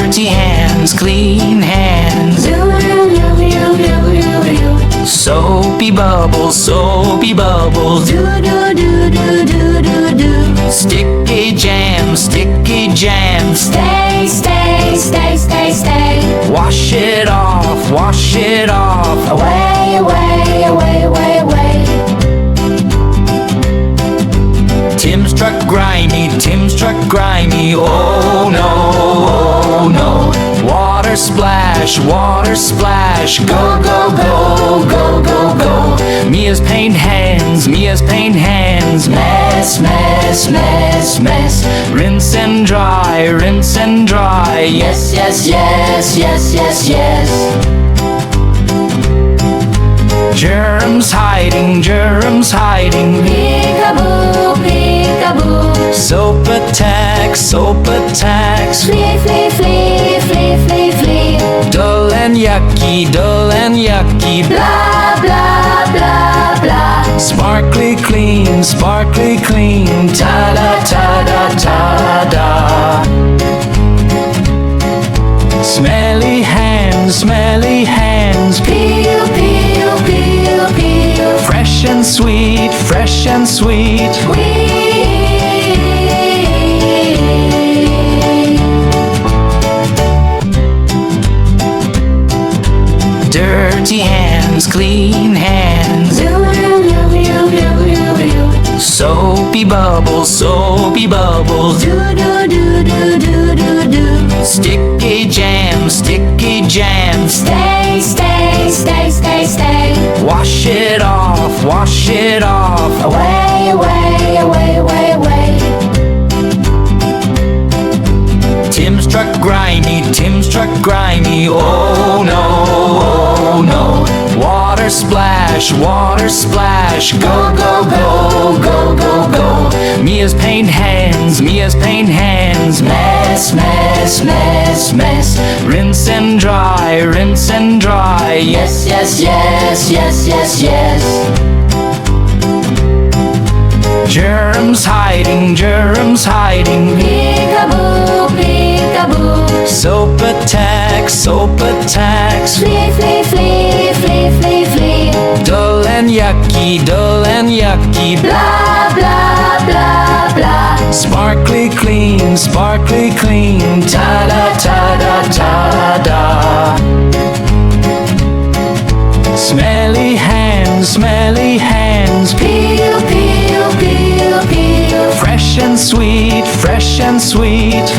Dirty hands, clean hands. Soapy bubbles, soapy bubbles. Sticky jam, sticky jam. Stay, stay, stay, stay, stay. Wash it off, wash it off. Away, away, away, away, away. Tim struck grimy, Tim struck grimy. Oh no, oh no. Water splash, water splash. Go, go, go, go, go, go. Mia's paint hands, Mia's paint hands. Mess, mess, mess, mess. Rinse and dry, rinse and dry. Yes, yes, yes, yes, yes, yes. Germs hiding, germs hiding. Peekaboo, peekaboo. Soap attacks, soap attacks. Flee, flee, flee, flee, flee, flee. Dull and yucky, dull and yucky. Blah, blah, blah, blah. Sparkly clean, sparkly clean. Ta-da, ta-da, ta-da. Smelly hands, smelly hands. Peel, peel, peel, peel. Fresh and sweet, fresh and sweet. Dirty hands, clean hands. Soapy bubbles, soapy bubbles. Sticky jam, sticky jam. Stay, stay, stay, stay, stay. Wash it off, wash it off. Away, away, away, away, away. Tim struck grimy, Tim struck grimy. Oh no, oh no. Water splash, water splash. Go, go, go, go, go, go. Mia's paint hands, Mia's paint hands. Mess, mess, mess, mess. Rinse and dry, rinse and dry. Yes, yes, yes, yes, yes, yes. Germs hiding, germs hiding. Peekaboo, peekaboo. Soap attacks, soap attacks. Flee, flee, flee, flee, flee, flee. Dull and yucky, dull and yucky. Blah, blah, blah, blah. Sparkly clean, sparkly clean. Ta-da, ta-da, ta-da. Smelly hands, smelly hands. Peel, peel, peel, peel. Fresh and sweet, fresh and sweet.